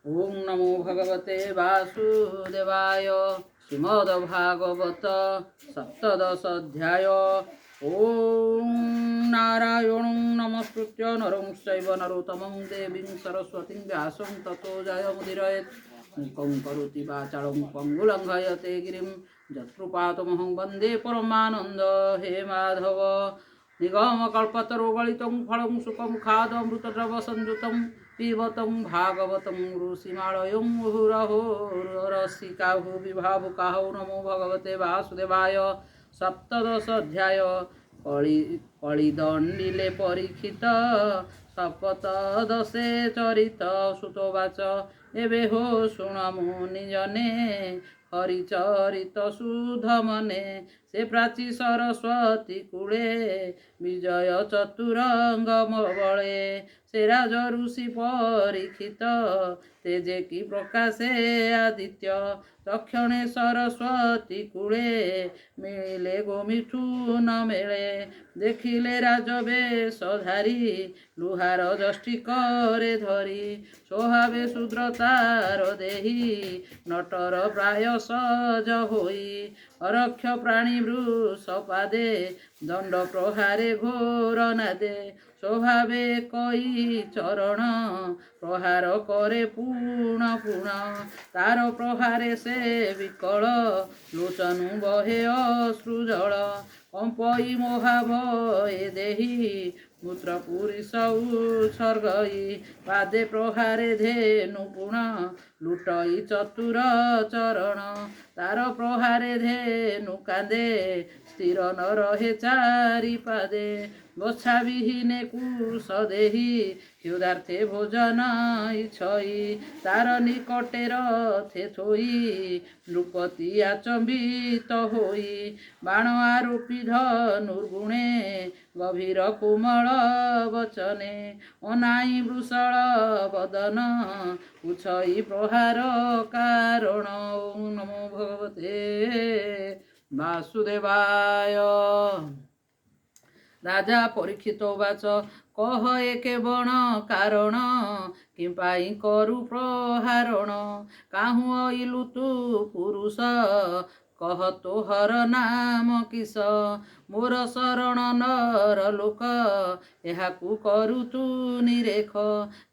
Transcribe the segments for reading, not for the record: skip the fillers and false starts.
ओम नमो भगवते वासुदेवाय। श्रीमद्भागवत सप्तदश अध्याय। ओम नारायणं नमस्कृत्य नरं चैव नरोत्तमं देवीं सरस्वतीं व्यासं ततो जयमुदीरयेत्। मूकं करोति वाचालं पङ्गुलङ्घयते गिरिं यत्कृपातमहं वन्दे परमानन्द। हे माधव निगमकल्पतरुगलितं फलं सुखमुखादमृतद्रवसंयुतं पिबतं भागवतं ऋषिमालयं मुहुरहो रसिका भुवि भावुकाः। नमो भगवते वासुदेवाय। सप्तदश अध्याय। कलिदण्डिले परीक्षित सप्तदशे चरित सुतोवाच। एवे हो शुण मुनिजने हरिचरित सुधमने। से प्राची सरस्वती कूले विजय चतुरंग बले। से राज ऋषि परीक्षित तेजे की प्रकाशे आदित्य। तक्षणे सरस्वती कूले मिले गोमिठू न मेले। देखिले राजवेशधारी लुहार जष्टी करे धरी। स्वभावे शूद्रतार देही नटर प्राय सज होई। अरक्ष प्राणी वृषपादे दंड प्रहारे घोर नादे। स्वभावे कई चरण प्रहार करे पुण पुण। तार प्रहारे से विकल लोचनु बहे अश्रुजल। कंपई मोहाभये देही मूत्र पुरुष उत्सर्गई। पादे प्रहारे धेनु पुण लुटई चतुर चरण। तार प्रहारे धेनु कांदे स्थिर न रहे चारि पादे। बछा विहीने कुश देही क्षुधार्थे भोजन इच्छई। तार निकटे रथे थोई नृपति आचंबित होई। बाण आरोपी धनुर्गुणे गभीर कोमल वचने। अनाई वृषल बदन उछई प्रहार कारण। ओम नमो भगवते वासुदेवाय। राजा परीक्षित उवाच। कह एके बण कारण किंपाई करु प्रहारण। काहू अइलु तू पुरुष कह तोहर नाम किस। मोर शरण नर लोक एहाकु करु तू निरेख।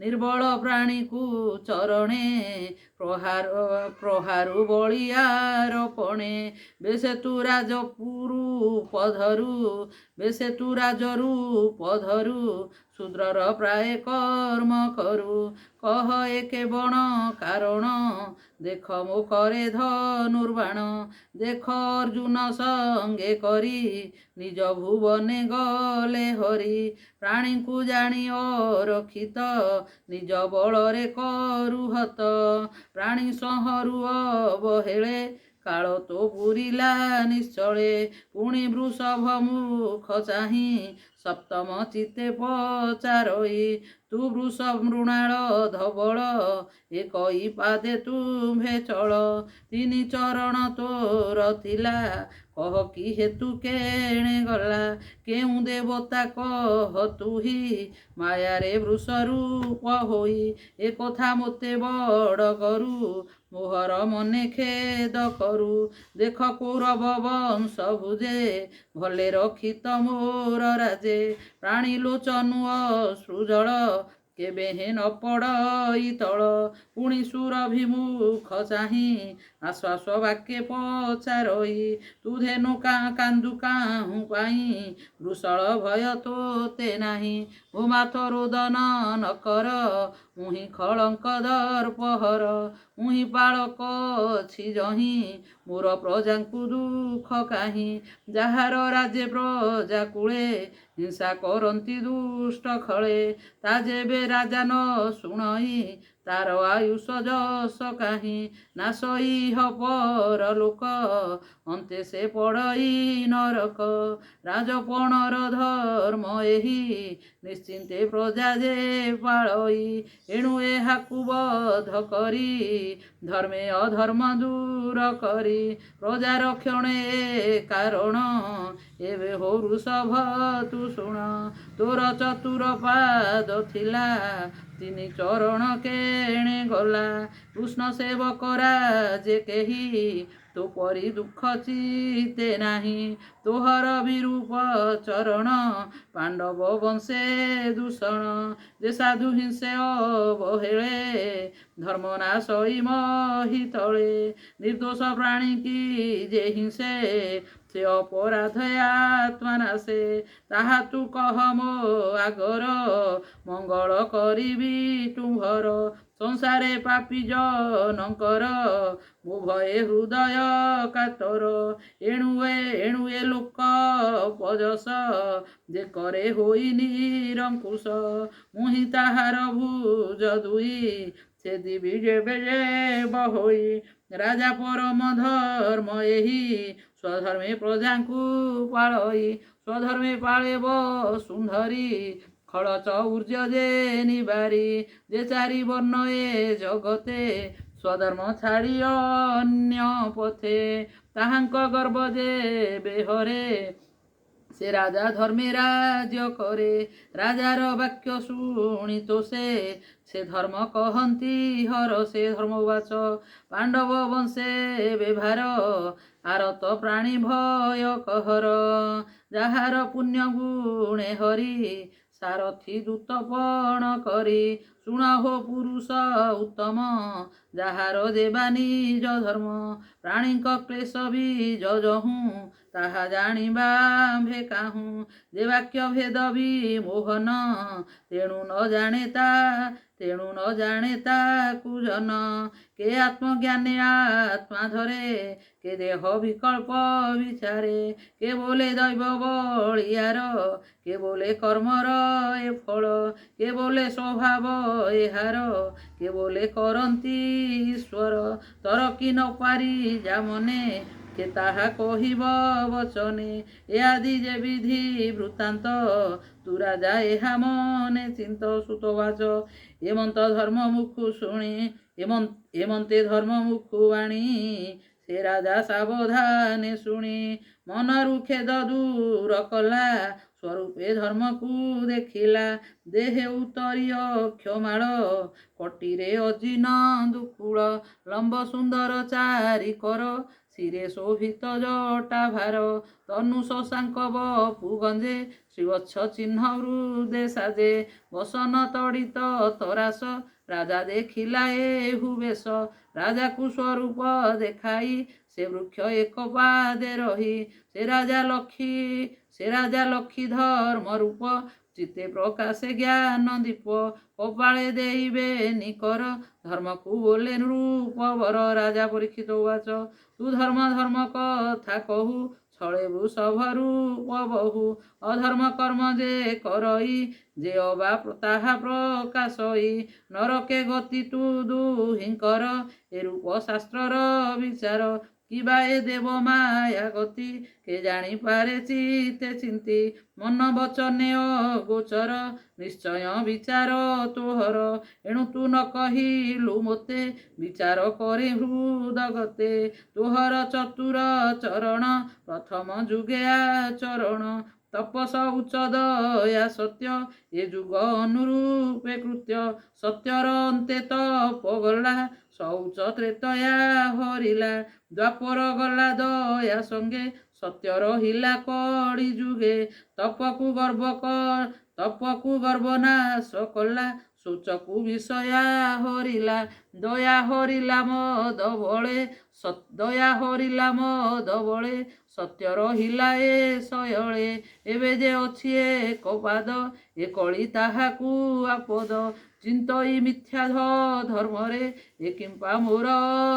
निर्बल प्राणी को चरणे प्रहारु बलियारपणे। बेसे तू राजरूप धरु शूद्रर प्राय कर्म करू। कह एके बण कारण देख मो करे धनुर्बाण। देख अर्जुन संगे करी निज भुवने गले हरि। प्राणी को जानी रक्षित निज बलरे करू हत। प्राणी संहरू अवहेले काल तो पुरिला निश्चले। पुणी वृषभ मुख चाही सप्तम चित्ते पचारई। तू वृष मृणाल धवल एकई पादे तुम्भे चल। तीन चरण तोर थिला कह कि हेतु केणे गला। केउ देवता कह तुही मायारे वृष रूप होई। ए कथा मोते बड़ करू मोहर मने खेद करू। देख कौरव वंश भुजे भले रक्षित मोर राजे। प्राणी लोचनु अश्रुजल केबे हे न पड़ई तल। पुणी सुरभिमुख चाही आश्वास वाक्ये पचारई। तू धेनु कांदु काहू पाई वृषल भय तोते नाही। भूमाथ रोदन न कर मुहि खड़ंक दर्पहर। मुहि पाळक अछि जही मोर प्रजांकु दुख काहि। ଯାହାର ରାଜେ ପ୍ରଜା କୂଳେ ହିଂସା କରନ୍ତି ଦୁଷ୍ଟ ଖଳେ। ତା ଯେବେ ରାଜା ନ ଶୁଣଇ ତାର ଆୟୁଷ ଯଶ କାହିଁ। ନାଶଇ ପର ଲୋକ ଅନ୍ତେ ସେ ପଡ଼ଇ ନରକ। ରାଜପଣର ଧର୍ମ ଏହି ନିଶ୍ଚିନ୍ତେ ପ୍ରଜା ଯେ ପାଳଇ। ଏଣୁ ଏହାକୁ ବଧ କରି ଧର୍ମେ ଅଧର୍ମ ଦୂର କରି। ପ୍ରଜା ରକ୍ଷଣେ କାରଣ ଏବେ ହଉ ସଭ ତୁ ଶୁଣ। ତୋର ଚତୁର ପାଦ ଥିଲା ତିନି ଚରଣ କେଣେ ଗଲା। କୃଷ୍ଣ ସେବକରା ଯେ କେହି ତୋ ପରି ଦୁଃଖ ଚିତେ ନାହିଁ। ତୋହର ବିରୂପ ଚରଣ ପାଣ୍ଡବ ବଂଶେ ଦୂଷଣ। ଯେ ସାଧୁ ହିଂସେ ଅବହେଳେ ଧର୍ମ ନାଶଇ ମହିତଳେ। ନିର୍ଦ୍ଦୋଷ ପ୍ରାଣୀ କି ଯେ ହିଂସେ ସେ ଅପରାଧ ଆତ୍ମା ନାଶେ। ତାହା ତୁ କହ ମୋ ଆଗର ମଙ୍ଗଳ କରିବି ତୁମ୍ଭର। ସଂସାରେ ପାପୀ ଜନଙ୍କର ମୋ ଭଏ ହୃଦୟ କାତର। ଏଣୁ ଏ ଲୋକ ପଜସ ଯେ କରେ ହୋଇ ନିରଙ୍କୁଶ। ମୁହିଁ ତାହାର ଭୁଜ ଦୁଇ ସେ ଦିବି ଯେବେ ଯେବ ହୋଇ। ରାଜା ପରମ ଧର୍ମ ଏହି ସ୍ୱଧର୍ମେ ପ୍ରଜାଙ୍କୁ ପାଳଇ। ସ୍ୱଧର୍ମେ ପାଳେ ସୁନ୍ଦରୀ ଖଳଚ ଉର୍ଜ ଯେ ନିବାରି। ଯେ ଚାରି ବର୍ଣ୍ଣ ଏ ଜଗତେ ସ୍ୱଧର୍ମ ଛାଡ଼ି ଅନ୍ୟ ପଥେ। ତାହାଙ୍କ ଗର୍ବ ଯେ ବେହରେ ସେ ରାଜା ଧର୍ମେ ରାଜ୍ୟ କରେ। ରାଜାର ବାକ୍ୟ ଶୁଣି ତ ସେ ଧର୍ମ କହନ୍ତି ହର। ସେ ଧର୍ମବାଚ ପାଣ୍ଡବ ବଂଶେ ବେଭାର ଆରତ ପ୍ରାଣୀ ଭୟ କହର। ଯାହାର ପୁଣ୍ୟ ଗୁଣେ ହରି ସାରଥି ଦୂତପଣ କରି। ଶୁଣ ହୋ ପୁରୁଷ ଉତ୍ତମ ଯାହାର ଦେବା ନିଜ ଧର୍ମ। ପ୍ରାଣୀଙ୍କ କ୍ଲେଶ ବୀଜ ଯହୁଁ ତାହା ଜାଣିବା ଆମ୍ଭେ କାହୁଁ। ଯେ ବାକ୍ୟ ଭେଦ ବିମୋହନ ତେଣୁ ନ ଜାଣେ ତାକୁ ଜନ। କେ ଆତ୍ମଜ୍ଞାନେ ଆତ୍ମା ଧରେ କେ ଦେହ ବିକଳ୍ପ ବିଚାରେ। କେ ବୋଲେ ଦୈବ ବଳିୟାର କେ ବୋଲେ କର୍ମର ଏ ଫଳ। କେ ବୋଲେ ସ୍ୱଭାବ ଏହାର କେ ବୋଲେ କରନ୍ତି ଈଶ୍ୱର। ତର କି ନ ପାରି ଯା ମନେ କେ ତାହା କହିବ ବଚନେ। ଏ ଆଦି ଯେ ବିଧି ବୃତ୍ତାନ୍ତ ତୁ ରାଜା ଏହା ମନେ ଚିନ୍ତ। ସୁତବାଚ ଏମନ୍ତ ଧର୍ମ ମୁଖୁ ଶୁଣି ଏମନ୍ତେ ଧର୍ମ ମୁଖୁ ବାଣୀ। ସେ ରାଜା ସାବଧାନେ ଶୁଣି ମନରୁ ଖେଦ ଦୂର କଲା। ସ୍ୱରୂପେ ଧର୍ମକୁ ଦେଖିଲା। ଦେହେ ଉତ୍ତରୀୟ କ୍ଷମାଳ କଟିରେ ଅଜିନ ଦୁକୁଳ। ଲମ୍ବ ସୁନ୍ଦର ଚାରି କର ଶିରେ ଶୋଭିତ ଜଟା ଭାର। ତନୁ ଶଶାଙ୍କ ବପୁ ଗଞ୍ଜେ ଶ୍ରୀବତ୍ସ ଚିହ୍ନ ହୃଦେ ସାଜେ। ବସନ ତଡ଼ିତ ତରାସ ରାଜା ଦେଖିଲା ଏହୁ ବେଶ। ରାଜାକୁ ସ୍ୱରୂପ ଦେଖାଇ ସେ ବୃକ୍ଷ ଏକ ପାଦେ ରହି। ସେ ରାଜା ଲକ୍ଷୀ ଧର୍ମ ରୂପ ଚିତ୍ତେ ପ୍ରକାଶେ ଜ୍ଞାନ ଦୀପ। କପାଳେ ଦେଇବେ ନିକର ଧର୍ମକୁ ବୋଲେ ନୃପ ବର। ରାଜା ପରୀକ୍ଷିତ ଉବାଚ ତୁ ଧର୍ମ କଥା କହୁ ଛଳେ ବୃଷଭ ରୂପ ବହୁ। ଅଧର୍ମ କର୍ମ ଯେ କରଇ ଯେ ଅବା ତାହା ପ୍ରକାଶଇ। ନରକେ ଗତି ତୁ ଦୁହିଁଙ୍କର ଏ ରୂପ ଶାସ୍ତ୍ରର ବିଚାର। କିବା ଏ ଦେବ ମାୟା ଗତି କେ ଜାଣିପାରେ ଚିତେ ଚିନ୍ତି। ମନ ବଚନେ ଅଗୋଚର ନିଶ୍ଚୟ ବିଚାର ତୋହର। ଏଣୁ ତୁ ନ କହିଲୁ ମୋତେ ବିଚାର କରେ ହୃଦଗତେ। ତୋହର ଚତୁର ଚରଣ ପ୍ରଥମ ଯୁଗେ ଆଚରଣ। ତପସ ଉଚ୍ଚ ଦୟା ସତ୍ୟ ଏ ଯୁଗ ଅନୁରୂପେ କୃତ୍ୟ। ସତ୍ୟର ଅନ୍ତେ ତପ ଗଲା ଶୌଚ ତ୍ରେତୟା ହରିଲା। ଦ୍ୱାପର ଗଲା ଦୟା ସଙ୍ଗେ ସତ୍ୟ ରହିଲା କଳି ଯୁଗେ। ତପକୁ ଗର୍ବ ନାଶ କଲା ଶୌଚକୁ ବିଷୟା ହରିଲା। ଦୟା ହରିଲା ମଦ ବଳେ ସତ୍ୟ ରହିଲା ଏ ଶୟଳେ। ଏବେ ଯେ ଅଛି ଏକ ପାଦ ଏ କଳି ତାହାକୁ ଆପଦ। ଚିନ୍ତଇ ମିଥ୍ୟା ଧର୍ମରେ ଏ କିମ୍ପା ମୋର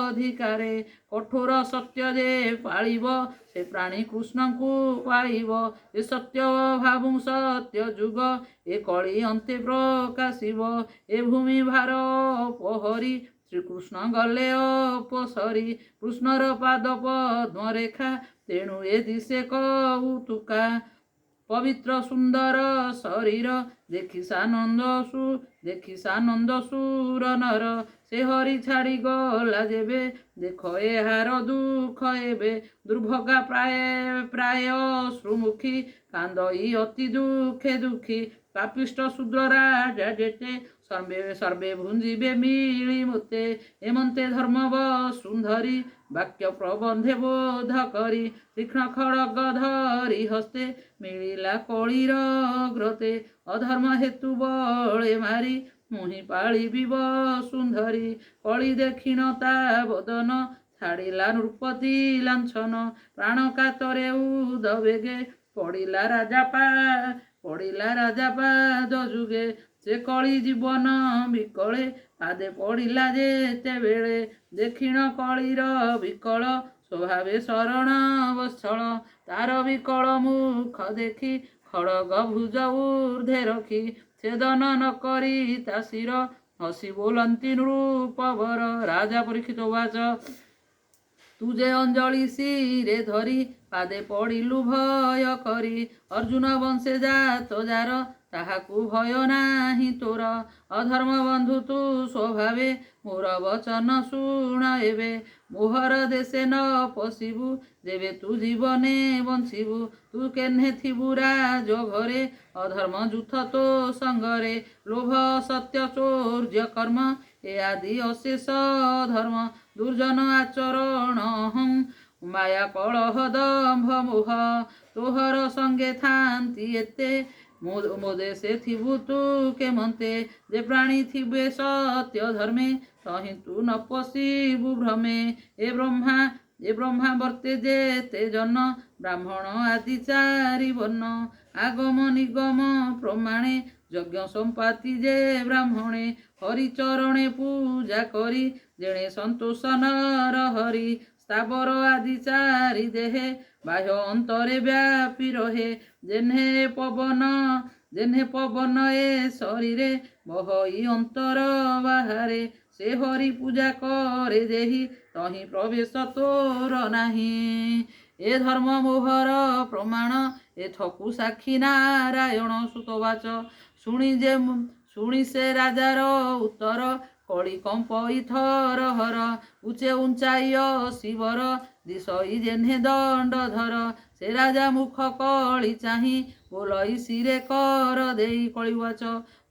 ଅଧିକାରେ। କଠୋର ସତ୍ୟ ଯେ ପାଳିବ ସେ ପ୍ରାଣୀ କୃଷ୍ଣଙ୍କୁ ପାଇବ। ଏ ସତ୍ୟ ଭାବୁଁ ସତ୍ୟ ଯୁଗ ଏ କଳି ଅନ୍ତେ ପ୍ରକାଶିବ। ଏ ଭୂମି ଭାର ଅପହରି ଶ୍ରୀକୃଷ୍ଣ ଗଲେ ଅପସରି। କୃଷ୍ଣର ପାଦ ପଦ୍ମ ରେଖା ତେଣୁ ଏ ଦିଶେ କଉତୁକା। ପବିତ୍ର ସୁନ୍ଦର ଶରୀର ଦେଖି ସାନନ୍ଦ ସୁର ନର। ସେ ହରି ଛାଡ଼ି ଗଲା ଯେବେ ଦେଖ ଏହାର ଦୁଃଖ ଏବେ। ଦୁର୍ଭଗା ପ୍ରାୟ ଅଶ୍ରୁମୁଖୀ କାନ୍ଦଇ ଅତି ଦୁଃଖେ ଦୁଃଖୀ। ପାପିଷ୍ଠ ଶୂଦ୍ର ରାଜା ଯେତେ ସର୍ବେ ସର୍ବେ ଭୁଞ୍ଜିବେ ମିଳି ମୋତେ ଏମନ୍ତେ ଧର୍ମ ବସୁନ୍ଧରି ବାକ୍ୟ ପ୍ରବନ୍ଧେ ବୋଧ କରି ତୀକ୍ଷ୍ଣ ଖଡ଼ଗ ଧରି ହସ୍ତେ ମିଳିଲା କଳିର ଗ୍ରତେ ଅଧର୍ମ ହେତୁ ବଳେ ମାରି ମୁହିଁ ପାଳିବି ବସୁନ୍ଧରି କଳି ଦେଖିନ ତା ବଦନ ଛାଡ଼ିଲା ନୃପତି ଲାଞ୍ଛନ ପ୍ରାଣ କାତରେ ଉଦ ବେଗେ ପଡ଼ିଲା ରାଜା ପାଦ ଯୁଗେ ସେ କଳି ଜୀବନ ବିକଳେ ପାଦେ ପଡ଼ିଲା ଯେତେବେଳେ ଦେଖିଣ କଳିର ବିକଳ ସ୍ୱଭାବେ ଶରଣ ବତ୍ସଳ ତାର ବିକଳ ମୁଖ ଦେଖି ଖଡ଼ଗ ଭୁଜ ଊର୍ଦ୍ଧ୍ୱେ ରଖି ଛେଦନ ନ କରି ତା ଶିର ହସି ବୋଲନ୍ତି ନୃପବର ରାଜା ପରୀକ୍ଷିତ ଉବାଚ ତୁ ଯେ ଅଞ୍ଜଳି ଶିରେ ଧରି ପାଦେ ପଡ଼ିଲୁ ଭୟ କରି ଅର୍ଜୁନ ବଂଶେ ଜାତ ଯାର ତାହାକୁ ଭୟ ନାହିଁ ତୋର ଅଧର୍ମ ବନ୍ଧୁ ତୁ ସ୍ୱଭାବେ ମୋର ବଚନ ଶୁଣ ଏବେ ମୋହର ଦେଶେ ନ ପଶିବୁ ଯେବେ ତୁ ଜୀବନେ ବଞ୍ଚିବୁ ତୁ କେହ୍ନେ ଥିବୁ ରାଜ ଘରେ ଅଧର୍ମ ଯୁଥ ତୋ ସଙ୍ଗରେ ଲୋଭ ସତ୍ୟ ଚୌର୍ଯ୍ୟ କର୍ମ ଏ ଆଦି ଅଶେଷ ଧର୍ମ ଦୁର୍ଜନ ଆଚରଣ ମାୟା କଳହ ଦମ୍ଭ ମୋହ ତୋହର ସଙ୍ଗେ ଥାନ୍ତି ଏତେ ମୋ ଦେଶେ ଥିବୁ ତୁ କେମନ୍ତେ ଯେ ପ୍ରାଣୀ ଥିବେ ସତ୍ୟ ଧର୍ମେ ତହିଁ ତୁ ନ ପଶିବୁ ଭ୍ରମେ ଏ ବ୍ରହ୍ମା ବର୍ତ୍ତେ ଯେତେ ଜନ ବ୍ରାହ୍ମଣ ଆଦି ଚାରି ବର୍ଣ୍ଣ ଆଗମ ନିଗମ ପ୍ରମାଣେ ଯଜ୍ଞ ସମ୍ପାତି ଯେ ବ୍ରାହ୍ମଣେ ହରିଚରଣେ ପୂଜା କରି ଯେଣେ ସନ୍ତୋଷ ନର ହରି ସ୍ଥାବର ଆଦି ଚାରି ଦେହେ ବାହ୍ୟ ଅନ୍ତରେ ବ୍ୟାପି ରହେ ଯେହ୍ନେ ପବନ ଏ ଶରୀରେ ବହଇ ଅନ୍ତର ବାହାରେ ସେ ହରି ପୂଜା କରେ ଯେହି ତହିଁ ପ୍ରବେଶ ତୋର ନାହିଁ ଏ ଧର୍ମ ମୋହର ପ୍ରମାଣ ଏଥକୁ ସାକ୍ଷୀ ନାରାୟଣ ସୁତବାଚ ଶୁଣି ସେ ରାଜାର ଉତ୍ତର କଳି କମ୍ପଇ ଥର ହର ଉଚ୍ଚେ ଉଞ୍ଚାଇ ଶିବର ଦିଶଇ ଯେହ୍ନେ ଦଣ୍ଡଧର ସେ ରାଜା ମୁଖ କଳି ଚାହିଁ ବୋଲଇ ଶିରେ କର ଦେଇ କଳିବାଚ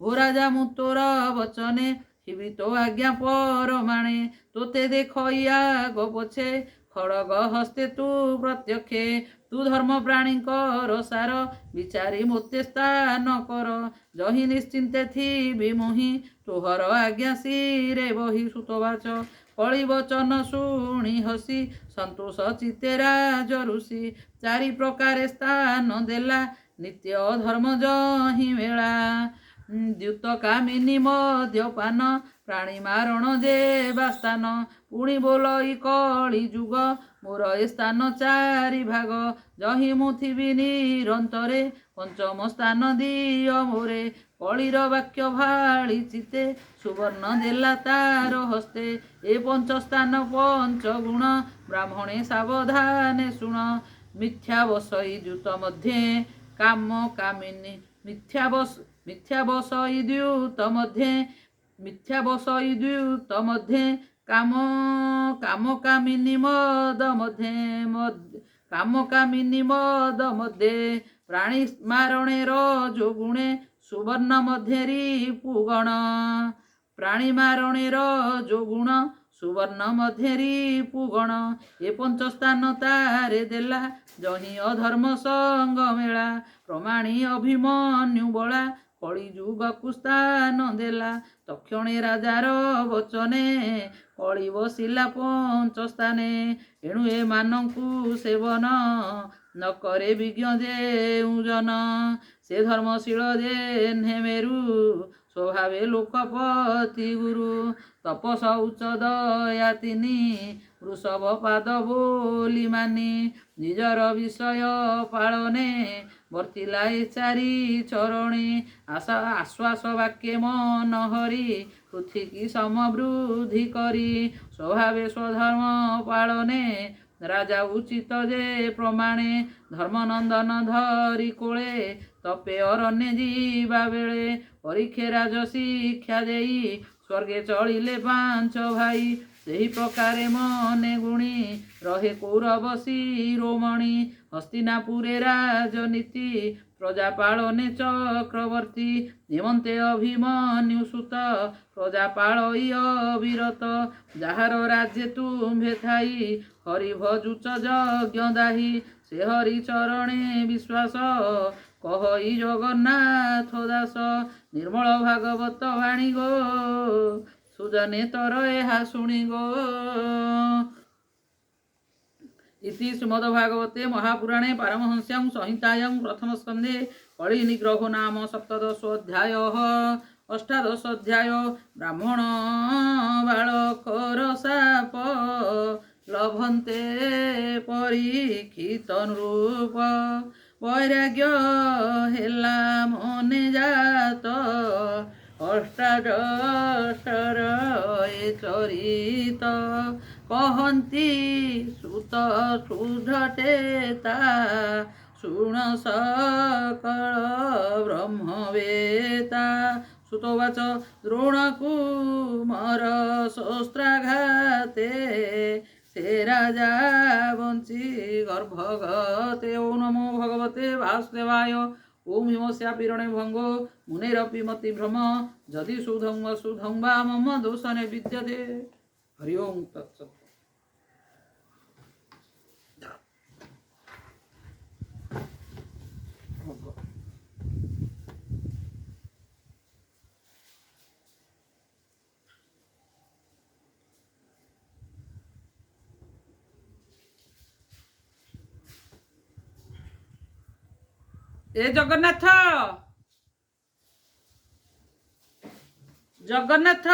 ଓ ରାଜା ମୁଁ ତୋର ବଚନେ ଥିବି ତୋ ଆଜ୍ଞା ପରମାଣେ ତୋତେ ଦେଖଇ ଆଗ ପଛେ ଖଡ଼ଗ ହସ୍ତେ ତୁ ପ୍ରତ୍ୟକ୍ଷେ ତୁ ଧର୍ମ ପ୍ରାଣୀଙ୍କର ସାର ବିଚାରି ମୋତେ ସ୍ଥାନ କର ଯହି ନିଶ୍ଚିନ୍ତେ ଥିବି ମୁହିଁ ତୋହର ଆଜ୍ଞା ଶିରେ ବହି ସୁତବାଚ କଳି ବଚନ ଶୁଣି ହସି ସନ୍ତୋଷ ଚିତ୍ତେ ରାଜ ଋଷି ଚାରି ପ୍ରକାରେ ସ୍ଥାନ ଦେଲା ନିତ୍ୟ ଧର୍ମ ଯହିଁ ମେଳା ଦ୍ୟୁତ କାମିନୀ ମଦ୍ୟପାନ ପ୍ରାଣୀ ମାରଣ ଦେବା ସ୍ଥାନ ପୁଣି ବୋଲଇ କଳି ଯୁଗ ମୋର ଏ ସ୍ଥାନ ଚାରି ଭାଗ ଯହିଁ ମୁଁ ଥିବି ନିରନ୍ତରେ ପଞ୍ଚମ ସ୍ଥାନ ଦିଅ ମୋରେ କଳିର ବାକ୍ୟ ଭାଳି ଚିତେ ସୁବର୍ଣ୍ଣ ଦେଲା ତାର ହସ୍ତେ ଏ ପଞ୍ଚସ୍ଥାନ ପଞ୍ଚଗୁଣ ବ୍ରାହ୍ମଣେ ସାବଧାନେ ଶୁଣ ମିଥ୍ୟା ବସଇ ଦ୍ୟୁତ ମଧ୍ୟେ କାମ କାମିନୀ ମିଥ୍ୟା ବସଇ ଦ୍ୟୁତ ମଧ୍ୟେ କାମ କାମିନୀ ମଦ ମଧ୍ୟେ ପ୍ରାଣୀ ମାରଣେ ରଜୋଗୁଣେ ସୁବର୍ଣ୍ଣ ମଧ୍ୟେ ରିପୁଗଣ ପ୍ରାଣୀ ମାରଣେ ରଜୋଗୁଣ ସୁବର୍ଣ୍ଣ ମଧ୍ୟେ ରିପୁଗଣ ଏ ପଞ୍ଚସ୍ଥାନ ତାରେ ଦେଲା ଯହିଁ ଅଧର୍ମ ସଙ୍ଗ ମେଳା ପ୍ରମାଣୀ ଅଭିମନ୍ୟୁ ବଳା କଳି ଯୁଗକୁ ସ୍ଥାନ ଦେଲା ତକ୍ଷଣେ ରାଜାର ବଚନେ କଳି ବସିଲା ପଞ୍ଚସ୍ଥାନେ ଏଣୁ ଏମାନଙ୍କୁ ସେବନ ନ କରେ ବିଜ୍ଞ ଯେଉଁ ଜନ ସେ ଧର୍ମଶୀଳ ଯେହ୍ନେ ମେରୁ ସ୍ୱଭାବେ ଲୋକପତି ଗୁରୁ ତପସ ଉଚ୍ଚ ଦୟା ତିନି ବୃଷଭ ପାଦ ବୋଲି ମାନି ନିଜର ବିଷୟ ପାଳନେ ବର୍ତ୍ତିଲା ଏ ଚାରି ଚରଣେ ଆଶ୍ୱାସ ବାକ୍ୟେ ମନ ହରି ପୃଥିକୀ ସମବୃଦ୍ଧି କରି ସ୍ୱଭାବେ ସ୍ୱଧର୍ମ ପାଳନେ ରାଜା ଉଚିତ ଯେ ପ୍ରମାଣେ ଧର୍ମନନ୍ଦନ ଧରି କୋଳେ ତପେ ଅରଣ୍ୟ ଯିବା ବେଳେ ପରୀକ୍ଷେ ରାଜ ଶିକ୍ଷା ଦେଇ ସ୍ୱର୍ଗେ ଚଳିଲେ ପାଞ୍ଚ ଭାଇ ସେହି ପ୍ରକାରେ ମନେ ଗୁଣି ରହେ କୌରବ ଶିରୋମଣି ହସ୍ତିନାପୁରେ ରାଜନୀତି ପ୍ରଜାପାଳନେ ଚକ୍ରବର୍ତ୍ତୀ ହେମନ୍ତେ ଅଭିମନ୍ୟୁସୁତ ପ୍ରଜାପାଳ ଇୟ ବିରତ ଯାହାର ରାଜ୍ୟ ତୁମ୍ଭେ ଥାଇ ହରି ଭଜୁଚ ଯଜ୍ଞ ଦାହି ସେ ହରି ଚରଣେ ବିଶ୍ୱାସ କହଇ ଜଗନ୍ନାଥ ଦାସ ନିର୍ମଳ ଭାଗବତ ବାଣୀ ଗୋ ସୁଜନେ ତର ଏହା ଶୁଣି ଗୋ। इति श्रीमद्भागवते महापुराणे पारमहंस्यां संहितायां प्रथमस्कन्धे कलिनिग्रहो नाम सप्तदशोऽध्यायः। अष्टादशोऽध्याय ब्राह्मण बालकर शाप लभन्ते परीक्षित नृप वैराग्य हेला मने जात अष्टादशर चरित कहन्ति सुत सुधटेता शुण सकल ब्रह्मवेता सुतोवाच द्रोणकुमार शस्त्राघाते से राजा वंशी गर्भगते। ओं नमो भगवते वासुदेवाय। ओं हिमस्यापीरणे भंगो मुनेरपि मतिभ्रम जदि शुद्धं वसुधं वा मम दोषने विद्यते। हरि ओं तत्सत्। ए जगन्नाथ जगन्नाथ